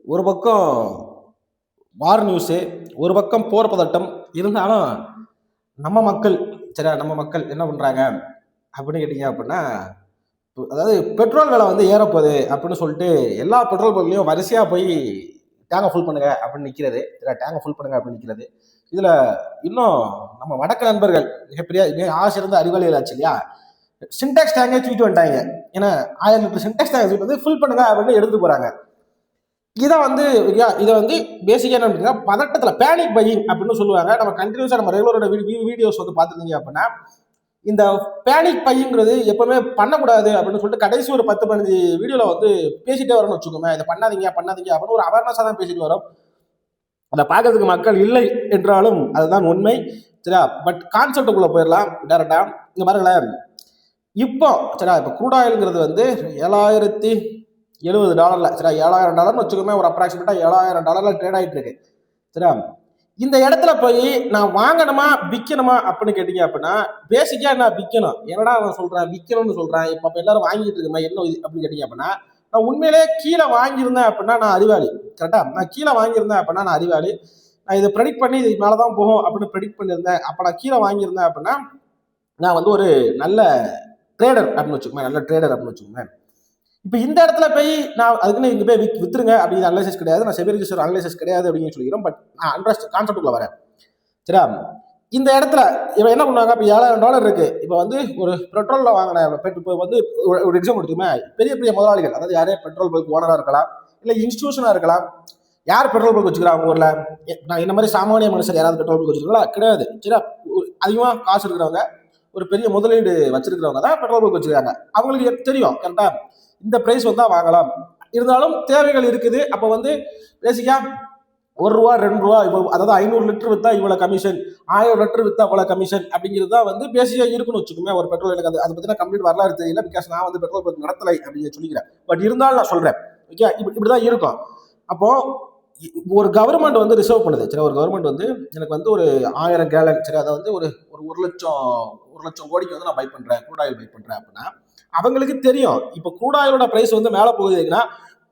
ஒரு பக்கம் வார் நியூஸு, ஒரு பக்கம் போர் பதட்டம் இருந்தாலும் நம்ம மக்கள் சரியா நம்ம மக்கள் என்ன பண்ணுறாங்க அப்படின்னு கேட்டிங்க அப்படின்னா, அதாவது பெட்ரோல் விலை வந்து ஏறப்போகுது அப்படின்னு சொல்லிட்டு எல்லா பெட்ரோல் பங்க்லையும் வரிசையாக போய் டேங்கை ஃபுல் பண்ணுங்க அப்படின்னு நிற்கிறது. சரியா டேங்கை ஃபுல் பண்ணுங்க அப்படின்னு நிற்கிறது. இதில் இன்னும் நம்ம வடக்கு நண்பர்கள் மிக ஆசை இருந்த அறிவாளிகள் ஆச்சு இல்லையா, சின்டாக்ஸ் டேங்கே தூக்கிட்டு வந்துட்டாங்க. ஏன்னா 1000 லிட்டர் சின்டாக்ஸ் டேங்கை தூக்கிட்டு வந்து ஃபுல் பண்ணுங்க அப்படின்னு எடுத்து போகிறாங்க. இதை வந்து பேசிக்காக என்ன அப்படின்னா பதட்டத்தில் பேனிக் பையிங் அப்படின்னு சொல்லுவாங்க. நம்ம கண்டினியூஸாக நம்ம ரெகுலரோட வீடியோஸ் வந்து பார்த்துருந்தீங்க அப்படின்னா, இந்த பேனிக் பையங்கிறது எப்பவுமே பண்ணக்கூடாது அப்படின்னு சொல்லிட்டு கடைசி ஒரு 10-15 வீடியோவில் வந்து பேசிட்டே வரணும்னு வச்சுக்கோங்க. இதை பண்ணாதீங்க அப்படின்னு ஒரு அவேர்னஸாக தான் பேசிட்டு வரோம். அதை பார்க்கறதுக்கு மக்கள் இல்லை என்றாலும் அதுதான் உண்மை. சரியா, பட் கான்செப்டுக்குள்ளே போயிடலாம் டேரக்டா. இங்கே பாருங்களேன், இப்போ சரியா, இப்போ க்ரூட் ஆயிலுங்கிறது வந்து $7,070 சரியா, $7,000 வச்சுக்கோமே, ஒரு அப்ராக்சிமேட்டாக $7,000 ட்ரேட் ஆகிட்டு இருக்கு. சரியா, இந்த இடத்துல போய் நான் வாங்கணுமா விற்கணுமா அப்படின்னு கேட்டீங்க அப்படின்னா, பேசிக்கா நான் விற்கணும். என்னடா அவன் சொல்றான் விற்கணும்னு சொல்றான், இப்போ எல்லாரும் வாங்கிட்டு இருக்கமா என்ன அப்படின்னு கேட்டீங்க அப்படின்னா, நான் உண்மையிலே கீழே வாங்கியிருந்தேன் அப்படின்னா நான் அறிவாளி. கரெக்டா, நான் கீழே வாங்கியிருந்தேன் அப்படின்னா நான் அறிவாளி. நான் இதை ப்ரெடிக்ட் பண்ணி இது மேலதான் போகும் அப்படின்னு ப்ரெடிக்ட் பண்ணியிருந்தேன். அப்போ நான் கீழே வாங்கியிருந்தேன் அப்படின்னா நான் வந்து ஒரு நல்ல ட்ரேடர் அப்படின்னு வச்சுக்கோங்க, நல்ல ட்ரேடர் அப்படின்னு வச்சுக்கோங்க. இப்போ இந்த இடத்துல போய் நான் அதுக்குன்னு இங்கே போய் வித்துருங்க அப்படிங்கிற அனலைசிஸ் கிடையாது, நான் செபி ரிஜிஸ்டர் அனலைசிஸ் கிடையாது அப்படின்னு சொல்லிக்கிறோம். பட் நான் அண்ட்ரஸ்ட் கான்செப்டுக்குள்ள வரேன். சரியா, இந்த இடத்துல இவன் என்ன பண்ணுவாங்க, இப்போ $7,000 இருக்கு. இப்போ வந்து ஒரு பெட்ரோலில் வாங்கின இப்போ வந்து ஒரு எக்ஸாம் எடுத்துக்குமே, பெரிய பெரிய முதலாளிகள், அதாவது யாரே பெட்ரோல் பல்க் ஓனராக இருக்கலாம், இல்லை இன்ஸ்டியூஷனாக இருக்கலாம். யார் பெட்ரோல் பல்க் வச்சுக்கிறா அவங்க ஊரில்? நான் இந்த மாதிரி சாமானிய மனுஷர் யாராவது பெட்ரோல் பல்க் வச்சுருக்கீங்களா? கிடையாது. சரியா, அதிகமாக காசு இருக்கிறவங்க, ஒரு பெரிய முதலீடு வச்சிருக்கிறவங்க தான் பெட்ரோல் பல்க் வச்சுருக்காங்க. அவங்களுக்கு தெரியும் கரெக்டாக இந்த பிரைஸ் வந்தா வாங்கலாம். இருந்தாலும் தேவைகள் இருக்குது. அப்போ வந்து பேசிக்கா ₹1 ₹2 இப்போ, அதாவது 500 லிட்டர் வித்தா இவ்வளோ கமிஷன், 1000 லிட்டர் வித்தா அவ்வளோ கமிஷன் அப்படிங்கிறது தான் வந்து பேசிக்கா இருக்குன்னு வச்சுக்கோங்க. ஒரு பெட்ரோல் எனக்கு அதை பற்றின கம்ப்ளீட் வரலாறு தெரியல, பிகாஸ் நான் வந்து பெட்ரோல் பல்க் நடத்தலை அப்படின்னு சொல்லிக்கிறேன். பட் இருந்தாலும் நான் சொல்றேன், ஓகே, இப்படிதான் இருக்கும். அப்போ ஒரு கவர்மெண்ட் வந்து ரிசர்வ் பண்ணுது. சரி, ஒரு கவர்மெண்ட் வந்து எனக்கு வந்து ஒரு 1000 கேலன், சரி, அதை வந்து ஒரு ஒரு லட்சம் கோடிக்கு வந்து நான் பை பண்றேன், க்ரூட் ஆயில் பை பண்றேன் அப்படின்னா அவங்களுக்கு தெரியும் இப்போ க்ரூட் ஆயிலோட பிரைஸ் வந்து மேலே போகுதுன்னா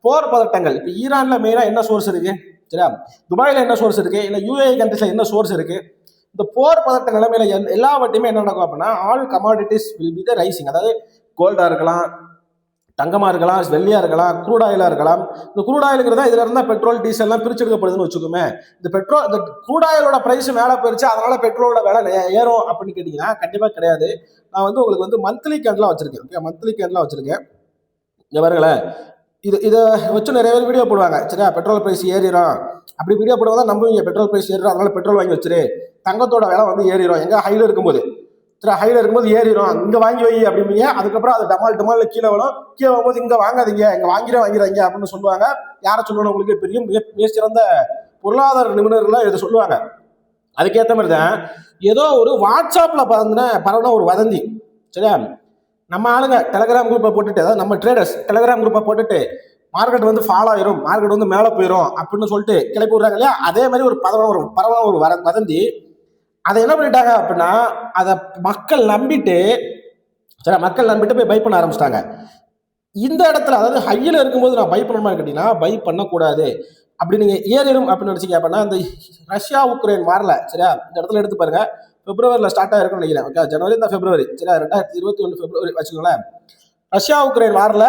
போர் பதட்டங்கள். இப்போ ஈரான்ல மெயினா என்ன சோர்ஸ் இருக்கு, சரியா, துபாயில என்ன சோர்ஸ் இருக்கு, இல்லை யூஏஇ கண்ட்ரிஸ்ல என்ன சோர்ஸ் இருக்கு, இந்த போர் பதட்ட நிலைமையில எல்லாவற்றையுமே என்ன நடக்கும் அப்படின்னா all commodities will be the rising. அதாவது கோல்டா இருக்கலாம், தங்கமா இருக்கலாம், வெள்ளியா இருக்கலாம், க்ரூட் ஆயிலா இருக்கலாம். இந்த க்ரூட் ஆயிலுங்கிறதா இதுல இருந்தா பெட்ரோல் டீசல் எல்லாம் பிரிச்செடுக்கப்படுதுன்னு வச்சுக்கோமே. இந்த க்ரூட் ஆயிலோட பிரைஸ் மேல போயிருச்சு அதனால பெட்ரோலோட விலை ஏறும் அப்படின்னு கேட்டீங்கன்னா கண்டிப்பா கிடையாது. நான் வந்து உங்களுக்கு வந்து மந்த்லி கேண்ட்லாம் வச்சிருக்கேன். ஓகே, மந்த்லி கேண்ட்லாம் வச்சிருக்கேன். இங்க பாருங்களேன், இதை வச்சு நிறைய பேர் வீடியோ போடுவாங்க. சரியா, பெட்ரோல் பிரைஸ் ஏறிடும் அப்படி வீடியோ போடுவதா நம்புவீங்க. பெட்ரோல் பிரைஸ் ஏறிடும் அதனால பெட்ரோல் வாங்கி வச்சிரு, தங்கத்தோட விலை வந்து ஏறிடும், எங்க ஹைல இருக்கும்போது, சரி, ஹைல இருக்கும்போது ஏறிடும், இங்க வாங்கி வை அப்படிம்பீங்க. அதுக்கப்புறம் அது டமால் கீழே விழும். கீழே வரும்போது இங்க வாங்காதீங்க, இங்க வாங்கிறாங்க அப்படின்னு சொல்லுவாங்க. யாரை சொல்லணும் உங்களுக்கு பெரிய மிக சிறந்த பொருளாதார நிபுணர்கள்லாம் இதை சொல்லுவாங்க. அதுக்கேற்ற மாதிரி தான் ஏதோ ஒரு வாட்ஸ்அப்ல பரவன ஒரு வதந்தி. சரியா, நம்ம ஆளுங்க டெலகிராம் குரூப்பை போட்டுட்டு, அதாவது நம்ம ட்ரேடர்ஸ் டெலகிராம் குரூப்பை போட்டுட்டு மார்க்கெட் வந்து ஃபாலோ ஆயிரும், மார்க்கெட் வந்து மேலே போயிடும் அப்படின்னு சொல்லிட்டு கிளப்பி விடுறாங்க இல்லையா. அதே மாதிரி ஒரு பரவன ஒரு வதந்தி. அதை என்ன பண்ணிட்டாங்க அப்படின்னா அதை மக்கள் நம்பிட்டு, சரி, மக்கள் நம்பிட்டு போய் பை பண்ண ஆரம்பிச்சிட்டாங்க. இந்த இடத்துல அதாவது ஹையில் இருக்கும்போது நான் பை பண்ணணுமா கேட்டீங்கன்னா பை பண்ணக்கூடாது. அப்படி நீங்க ஏறிடும் அப்படின்னு நினைச்சீங்க அப்படின்னா இந்த ரஷ்யா உக்ரைன் வாரல, சரியா, இந்த இடத்துல எடுத்து பாருங்க, பிப்ரவரியில் ஸ்டார்ட் ஆயிருக்கும்னு நினைக்கிறேன். ஓகே, ஜனவரி இந்த பிப்ரவரி, சரியா, 2021 பிப்ரவரி வச்சுக்கோங்களேன். ரஷ்யா உக்ரைன் வாரல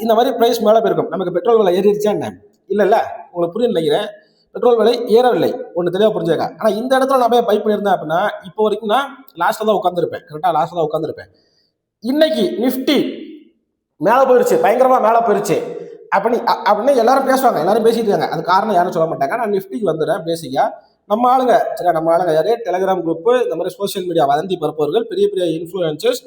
இந்த மாதிரி பிரைஸ் மேலே போயிருக்கும். நமக்கு பெட்ரோல் விலை ஏறிடுச்சா என்ன? இல்ல உங்களுக்கு புரியும் நினைக்கிறேன். பெட்ரோல் விலை ஏறவில்லை, ஒன்று தெளிவாக புரிஞ்சுக்க. ஆனால் இந்த இடத்துல நான் போய் பை பண்ணியிருந்தேன் அப்படின்னா இப்போ வரைக்கும் நான் லாஸ்ட்டில் தான் உட்காந்துருப்பேன். கரெக்டாக லாஸ்ட்டில் தான் உட்காந்துருப்பேன். இன்னைக்கு நிஃப்டி மேலே போயிருச்சு, பயங்கரமா மேலே போயிருச்சு அப்படின்னு எல்லாரும் பேசுவாங்க, எல்லாரும் பேசிட்டு இருக்காங்க. அது காரணம் யாரும் சொல்ல மாட்டாங்க. நான் நிஃப்டிக்கு வந்துடுறேன். பேசிக்கா நம்ம ஆளுங்க, சரியா, நம்ம ஆளுங்க யாரு டெலிகிராம் குரூப், இந்த மாதிரி சோசியல் மீடியா வதந்தி பரப்பவர்கள், பெரிய பெரிய இன்ஃப்ளூயன்சர்ஸ்,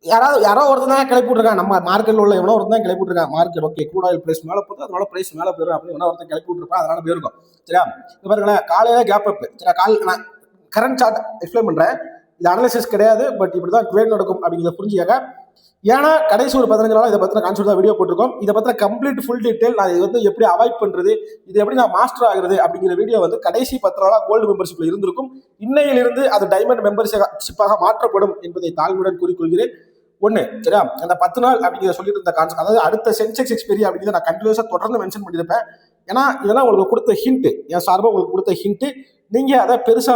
யாரோ ஒருத்தர் தான் கிளப்பி விட்டுருக்காங்க. நம்ம மார்க்கெட்ல உள்ள எவ்வளோ ஒருத்தர் தான் கிளப்பி விட்டுருக்காங்க. Market okay, crude oil price மேலே போகுது அதனால பிரைஸ் மேலே போயிடும் அப்படின்னு ஒருத்தர் கிளப்பி விட்டுருப்பா, அதனால போயிருக்கும். சரியா, இது பாருங்களேன், காலையில கேப் அப். சரியா, நான் கரண்ட் சார்ட் எக்ஸ்பிளைன் பண்றேன். இது அனாலிசிஸ் கிடையாது, பட் இப்படிதான் ட்ரேட் நடக்கும் அப்படிங்கிறத புரிஞ்சுக்காங்க. ஏன்னா கடைசி ஒரு 15 நாளா இதை பத்தின கான்செப்ட் தான் வீடியோ போட்டிருக்கோம். இதை பத்தின கம்ப்ளீட் ஃபுல் டீடைல், நான் இது வந்து எப்படி அவாய்ட் பண்றது, இது எப்படி நான் மாஸ்டர் ஆகுறது அப்படிங்கிற வீடியோ வந்து கடைசி 10 நாளா கோல்டு மெம்பர்ஷிப்ல இருந்திருக்கும். இன்னையிலிருந்து அது டைமண்ட் மெம்பர்ஷிப்பாக மாற்றப்படும் என்பதை தாழ்வுடன் கூறிக்கொள்கிறேன். ஒண்ணு, சரியா, அந்த 10 நாள் அப்படிங்கிற சொல்லிட்டு இருந்த கான்செப்ட், அதாவது அடுத்த சென்செக்ஸ் எக்ஸ்பீரியா அப்படிங்கிறத நான் கண்டினியூஸா தொடர்ந்து மென்ஷன் பண்ணியிருப்பேன். ஏன்னா இதெல்லாம் உங்களுக்கு கொடுத்த ஹிண்ட், என் சார்பாக உங்களுக்கு கொடுத்த ஹிண்ட். நீங்க அதை பெருசா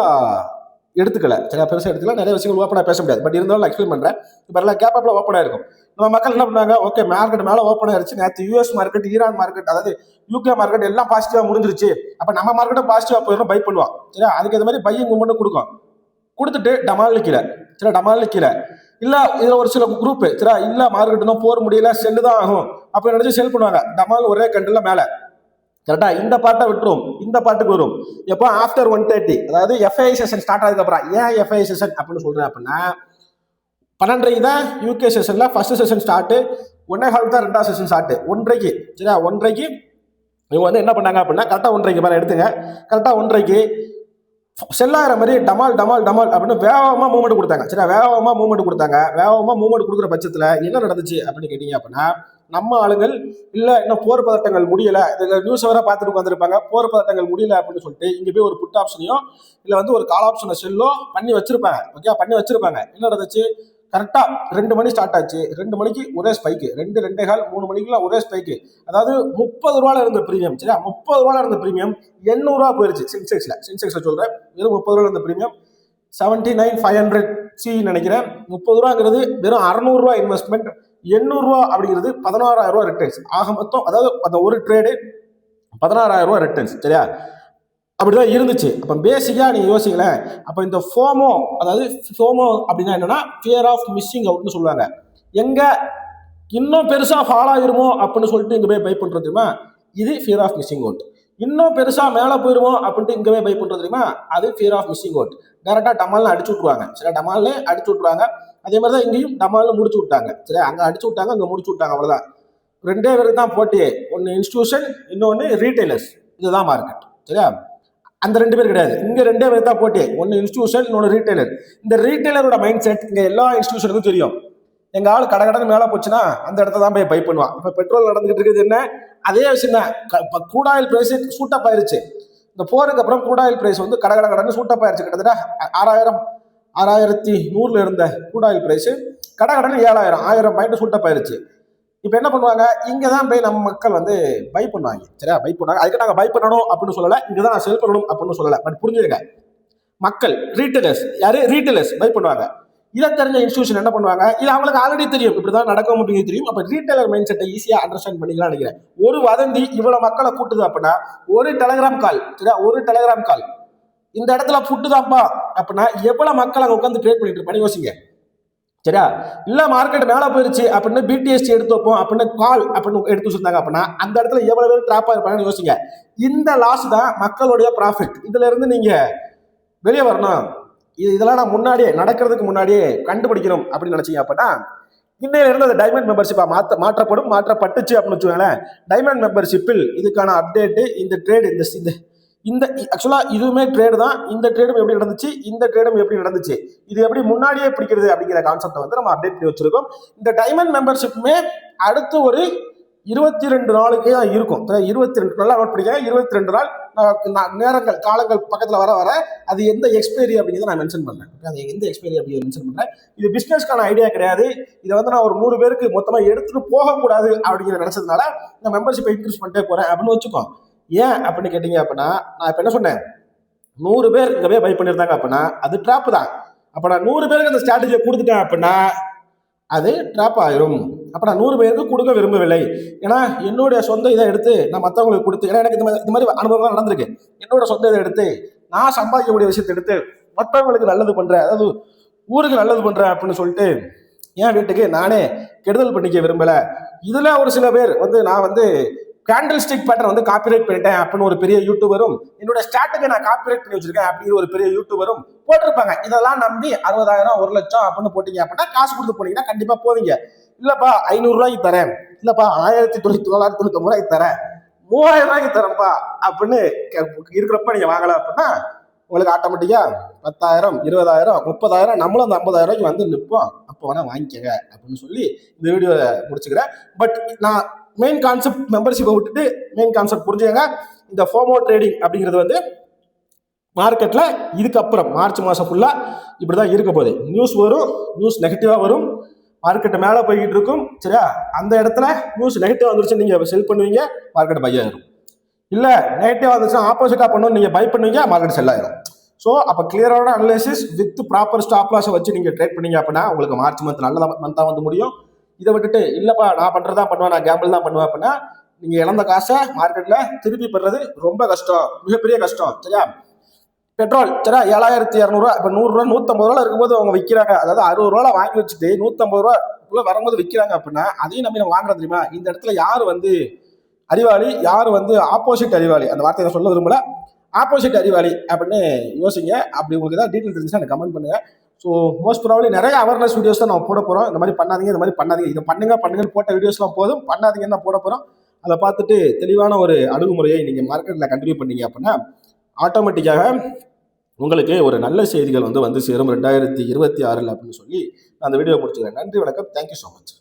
எடுத்துக்கல, சரியா? பெருசா எடுத்துக்கல. நிறைய விஷயங்கள் ஓப்பனா பேச முடியாது, பட் இருந்தாலும் நான் எக்ஸ்பிளைன் பண்றேன். இப்போ எல்லாம் கேப்பப்ல ஓப்பனா இருக்கும். நம்ம மக்கள் என்ன பண்ணாங்க, ஓகே மார்க்கெட் மேல ஓப்பன் ஆயிருச்சு, நேற்று யூஎஸ் மார்க்கெட், ஈரான் மார்க்கெட், அதாவது யூகே மார்க்கெட் எல்லாம் பாசிட்டிவா முடிஞ்சிருச்சு, அப்ப நம்ம மார்க்கெட்டும் பாசிட்டிவா போயிடும், பை பண்ணுவோம், சரியா? அதுக்கு ஏற்ற மாதிரி பையிங் மூவ்மெண்ட் கொடுக்கும். கொடுத்துட்டு டமால் கீழே, சரி டமால் கீழே இல்ல, இதுல ஒரு சில குரூப் சரி இல்ல மார்க்கெட் தான் போற முடியல, செல்லு தான் ஆகும் அப்ப நினைச்சு செல் பண்ணுவாங்க. டமால் ஒரே கண்டுல மேல, கரெக்டா? இந்த பாட்டை விட்டுரும், இந்த பாட்டுக்கு வரும் எப்போ ஆஃப்டர் 1:30, அதாவது எஃப்ஐ செஷன் ஸ்டார்ட் ஆகுது அப்புறம். ஏன் எஃப்ஐ செஷன் அப்படின்னு சொல்றேன் அப்படின்னா, 12:30 தான் யூகே செஷன்ல ஃபர்ஸ்ட் செஷன் ஸ்டார்ட், 1:15 தான் ரெண்டாவது செஷன் ஸ்டார்ட். 1:30 சரியா? 1:30 இவங்க வந்து என்ன பண்ணாங்க அப்படின்னா, கரெக்டா 1:30 மேல எடுத்துங்க, கரெக்டா 1:30 செல்லாகிற மாதிரி டமால் டமால் டமால் அப்படின்னு வேகமா மூவ்மெண்ட் கொடுத்தாங்க, சரியா? வேகமா மூவ்மெண்ட் கொடுத்தாங்க. வேகமா மூவ்மெண்ட் கொடுக்குற பட்சத்துல என்ன நடந்துச்சு அப்படின்னு கேட்டீங்க அப்படின்னா, நம்ம ஆளுங்கள் இல்ல இன்னும் போர் பதட்டங்கள் முடியல, நியூஸ் வர பார்த்துட்டு உட்காந்துருப்பாங்க, போர் பதட்டங்கள் முடியல அப்படின்னு சொல்லிட்டு இங்க போய் ஒரு புட் ஆப்ஷனையோ இல்ல வந்து ஒரு கால் ஆப்ஷனை செல்லோ பண்ணி வச்சிருப்பாங்க. ஓகே, பண்ணி வச்சிருப்பாங்க. என்ன நடந்துச்சு, கரெக்டா 2 மணி ஸ்டார்ட் ஆச்சு, 2 மணிக்கு ஒரே ஸ்பைக்கு, 2, 2:15, 3 மணிக்குலாம் ஒரே ஸ்பைக்கு. அதாவது 30 ரூபாயில இருந்த பிரீமியம், சரியா? 30 ரூபாயில இருந்த பிரீமியம் 800 ரூபா போயிருச்சு. சென்செக்ஸ்ல சொல்றேன், வெறும் 30 ரூபாயில இருந்த பிரீமியம் 79,500 சி நினைக்கிறேன். 30 ரூபாங்கிறது வெறும் 600 ரூபாய் இன்வெஸ்ட்மெண்ட், 800 ரூபா அப்படிங்கிறது 16,000 ரூபாய் ரிட்டர்ன்ஸ் ஆக மொத்தம். அதாவது அந்த ஒரு ட்ரேடு 16,000 ரூபாய் ரிட்டர்ன்ஸ், சரியா? அப்படிதான் இருந்துச்சு. அப்ப பேசிக்கா நீங்க யோசிக்கலேன். அப்ப இந்த ஃபோமோ, அதாவது ஃபோமோ அப்படின்னா என்னன்னா, ஃபியர் ஆஃப் மிஸ்ஸிங் அவுட்னு சொல்லுவாங்க. எங்க இன்னும் பெருசா ஃபாலோ ஆயிருமோ அப்படின்னு சொல்லிட்டு இங்க போய் பை பண்றது தெரியுமா, இது ஃபியர் ஆஃப் மிஸ்ஸிங் அவுட். இன்னும் பெருசா மேல போயிருமோ அப்படின்ட்டு இங்க போய் பை பண்றது தெரியுமா, அது ஃபியர் ஆஃப் மிஸ்ஸிங் அவுட். டைரக்டா டமால்னு அடிச்சு விட்டுருவாங்க, சரி? டமால்னு அடிச்சு விட்டுருவாங்க. அதே மாதிரி தான் இங்கேயும் டமால்னு முடிச்சு விட்டாங்க, சரி? அங்க அடிச்சு விட்டாங்க, அங்க முடிச்சு விட்டாங்க, அவ்வளவுதான். 2 பேருக்கு தான் போட்டி, ஒன்னு இன்ஸ்டிடியூஷன், இன்னொன்னு ரீட்டைலர்ஸ். இதுதான் மார்க்கெட், சரியா? அந்த 2 பேர் கிடையாது, இங்க 2 பேர் தான் போட்டி, ஒன்னு இன்ஸ்டிடியூஷன், இன்னொன்னு ரீட்டைலர். இந்த ரீட்டைலரோட மைண்ட் செட் இங்க எல்லா இன்ஸ்டிடியூஷனுக்கும் தெரியும். எங்க ஆள் கடை கடன் மேல போச்சுன்னா அந்த இடத்த தான் போய் பை பண்ணுவான். இப்ப பெட்ரோல் நடந்துகிட்டு இருக்குது என்ன, அதே விஷயம் தான். இப்ப க்ரூட் ஆயில் பிரைஸ் சூட்டப் ஆயிருச்சு. இந்த போருக்கு அப்புறம் க்ரூட் ஆயில் பிரைஸ் வந்து கடை சூட்டப் ஆயிருச்சு. கிட்டத்தட்ட 6,100 இருந்த க்ரூட் ஆயில் பிரைஸ் கடை 7,000 பாயிண்ட் சூட்டப் ஆயிருச்சு. இப்ப என்ன பண்ணுவாங்க, இங்கதான் போய் நம்ம மக்கள் வந்து பை பண்ணுவாங்க, சரியா? பை பண்ணுவாங்க. அதுக்கு நாங்க பை பண்ணணும் அப்படின்னு சொல்லல, இங்கதான் நான் செல் பண்ணணும் அப்படின்னு சொல்லல, பட் புரிஞ்சுங்க. மக்கள் ரீட்டைலர்ஸ், யாரு ரீட்டைலர்ஸ் பை பண்ணுவாங்க. இதை தெரிஞ்ச இன்ஸ்டிடியூஷன் என்ன பண்ணுவாங்க, இது அவங்களுக்கு ஆல்ரெடி தெரியும், இப்படிதான் நடக்கும் அப்படிங்கிறது தெரியும். அப்ப ரீட்டைலர் மைண்ட் செட்டை ஈஸியா அண்டர்ஸ்டாண்ட் பண்ணிக்கலாம் நினைக்கிறேன். ஒரு வதந்தி இவ்வளவு மக்களை கூட்டுது அப்படின்னா, ஒரு டெலிகிராம் கால், சரியா? ஒரு டெலிகிராம் கால் இந்த இடத்துல புட்டுதாப்பா அப்படின்னா எவ்வளவு மக்கள் அங்க உட்காந்து ட்ரேட் பண்ணிட்டு இருப்பான்னு யோசிங்க, சரியா? இல்ல மார்க்கெட் மேல போயிருச்சு அப்படின்னு பிடிஎஸ்டி எடுத்து வைப்போம் அப்படின்னு கால் அப்படின்னு எடுத்து வச்சிருந்தாங்க அப்படின்னா அந்த இடத்துல எவ்வளவு பேர் டிராப் ஆயிருப்பாங்கன்னு யோசிங்க. இந்த லாஸ் தான் மக்களுடைய ப்ராஃபிட். இதுல இருந்து நீங்க வெளியே வரணும். இதெல்லாம் நான் முன்னாடியே நடக்கிறதுக்கு முன்னாடியே கண்டுபிடிக்கணும் அப்படின்னு நினைச்சீங்க அப்படின்னா, இன்னையில இருந்து அந்த டைமண்ட் மெம்பர்ஷிப்பா மாற்றப்பட்டுச்சு அப்படின்னு வச்சுக்கோங்களேன். டைமண்ட் மெம்பர்ஷிப்பில் இதுக்கான அப்டேட், இந்த ட்ரேட், இந்த ஆக்சுவலா இதுவுமே ட்ரேடு தான். இந்த ட்ரேடும் எப்படி நடந்துச்சு, இந்த ட்ரேடும் எப்படி நடந்துச்சு, இது எப்படி முன்னாடியே பிடிக்கிறது அப்படிங்கிற கான்செப்டை வந்து நம்ம அப்டேட் பண்ணி வச்சிருக்கோம். இந்த டைமண்ட் மெம்பர்ஷிப்புமே அடுத்து ஒரு 22 நாளுக்கு தான் இருக்கும். 22 நாள் நோட் பண்ணிக்கிறேன். 22 நாள் நேரங்கள், காலங்கள் பக்கத்தில் வர வர அது எந்த எக்ஸ்பைரி அப்படிங்கிறத நான் மென்ஷன் பண்றேன். அது எந்த எக்ஸ்பைரி அப்படிங்கிறத மென்ஷன் பண்றேன். இது பிசினஸ்க்கான ஐடியா கிடையாது. இதை வந்து நான் ஒரு 100 பேருக்கு மொத்தமாக எடுத்துட்டு போகக்கூடாது அப்படிங்கிற நினைச்சதுனால இந்த மெம்பர்ஷிப்பை இன்க்ரீஸ் பண்ணிட்டே போறேன் அப்படின்னு வச்சுக்கோ. ஏன் அப்படின்னு கேட்டீங்க அப்படின்னா, நான் இப்ப என்ன சொன்னேன், 100 பேர் இங்க போய் பை பண்ணியிருந்தாங்க அப்படின்னா அது ட்ராப் தான். அப்ப நான் 100 பேருக்கு அந்த ஸ்ட்ராட்டஜியை கொடுத்துட்டேன் அப்படின்னா அது ட்ராப் ஆயிரும். அப்ப நான் 100 பேருக்கு கொடுக்க விரும்பவில்லை. ஏன்னா என்னுடைய சொந்த இதை எடுத்து நான் மற்றவங்களுக்கு கொடுத்து, ஏன்னா எனக்கு இந்த மாதிரி அனுபவம் நடந்திருக்கு. என்னோட சொந்த இதை எடுத்து நான் சம்பாதிக்கக்கூடிய விஷயத்தை எடுத்து மற்றவங்களுக்கு நல்லது பண்றேன், அதாவது ஊருக்கு நல்லது பண்றேன் அப்படின்னு சொல்லிட்டு என் வீட்டுக்கு நானே கெடுதல் பண்ணிக்க விரும்பல. இதுல ஒரு சில பேர் வந்து நான் வந்து கேண்டில் ஸ்டிக் பேட்டர்ன் வந்து காப்பிரைட் பண்ணிட்டேன் அப்படின்னு ஒரு பெரிய யூடியூபரும், என்னோட ஸ்டாட்டுக்கு நான் காப்பிரைட் பண்ணி வச்சிருக்கேன் அப்படிங்கிற ஒரு பெரிய யூடியூபரும் போட்டிருப்பாங்க. இதெல்லாம் நம்பி 60,000 1 லட்சம் அப்படின்னு போட்டீங்க அப்படின்னா காசு கொடுத்து போனீங்கன்னா கண்டிப்பா போவீங்க. இல்லப்பா 500 ரூபாய்க்கு தரேன், இல்லப்பா 1,999 ரூபாய்க்கு தரேன், 3,000 ரூபாய்க்கு தரேன்ப்பா அப்படின்னு இருக்கிறப்ப நீங்க வாங்கல அப்படின்னா உங்களுக்கு ஆட்டோமேட்டிக்கா 10,000 20,000 30,000 நம்மளும் அந்த 50,000 ரூபாய்க்கு வந்து நிற்போம். அப்போ வேணா வாங்கிக்கங்க அப்படின்னு சொல்லி இந்த வீடியோ முடிச்சுக்கிறேன். பட் நான் மெயின் கான்செப்ட் மெம்பர்ஷிப்பை விட்டுட்டு மெயின் கான்செப்ட் புரிஞ்சுங்க. இந்த ஃபோமோ ட்ரேடிங் அப்படிங்கிறது வந்து மார்க்கெட்ல இதுக்கப்புறம் மார்ச் மாசம் ஃபுல்லா இப்படிதான் இருக்க போகுது. நியூஸ் வரும், நியூஸ் நெகட்டிவா வரும், மார்க்கெட் மேல போய்கிட்டு இருக்கும், சரியா? அந்த இடத்துல நியூஸ் நெகட்டிவா வந்துருச்சு, நீங்க செல் பண்ணுவீங்க, மார்க்கெட் பை ஆயிரும். இல்ல நெகட்டிவா வந்துச்சுன்னா ஆப்போசிட்டா பண்ணணும் நீங்க பை பண்ணுவீங்க, மார்க்கெட் செல் ஆயிரும். ஸோ அப்போ கிளியரான அனலைசிஸ் வித் ப்ராப்பர் ஸ்டாப் லாஸை வச்சு நீங்க ட்ரேட் பண்ணீங்க அப்படின்னா உங்களுக்கு மார்ச் மந்த் நல்ல மந்த்தா வந்து முடியும். இதை விட்டுட்டு இல்லப்பா நான் பண்றதா பண்ணுவேன், நான் கேம்பிள் தான் பண்ணுவேன் அப்படின்னா நீங்க இழந்த காசை மார்க்கெட்ல திருப்பி பெறது ரொம்ப கஷ்டம், மிகப்பெரிய கஷ்டம். சரியா? பெட்ரோல் சரியா 7200 இப்போ 100 150 ரூபா இருக்கும்போது அவங்க விற்கிறாங்க, அதாவது 60 ரூபா வாங்கி வச்சுட்டு 150 ரூபா வரும்போது விற்கிறாங்க அப்படின்னா அதையும் நம்பி நம்ம வாங்குறது தெரியுமா? இந்த இடத்துல யார் வந்து அறிவாளி, யார் வந்து ஆப்போசிட் அறிவாளி, அந்த வார்த்தையை சொல்ல விரும்பல, ஆப்போசிட் அறிவாளி அப்படின்னு யோசிங்க. அப்படி உங்களுக்கு ஏதாவது டீட்டெயில் தெரிஞ்சுன்னா எனக்கு கமெண்ட் பண்ணுங்க. ஸோ மோஸ்ட் ப்ராபப்லி நிறைய அவேர்னஸ் வீடியோஸ் தான் நம்ம போட போகிறோம். இந்த மாதிரி பண்ணாதீங்க, இந்த மாதிரி பண்ணாதீங்க, இதை பண்ணுங்கன்னு போட்ட வீடியோஸ்லாம் போதும், பண்ணாதீங்கன்னு தான் போட போகிறோம். அதை பார்த்துட்டு தெளிவான ஒரு அணுகுமுறையை நீங்கள் மார்க்கெட்டில் கண்டினியூ பண்ணீங்க அப்படின்னா ஆட்டோமேட்டிக்காக உங்களுக்கு ஒரு நல்ல செய்திகள் வந்து சேரும் 2026 அப்படின்னு சொல்லி நான் அந்த வீடியோ முடிச்சுக்கிறேன். நன்றி, வணக்கம், தேங்க்யூ ஸோ மச்.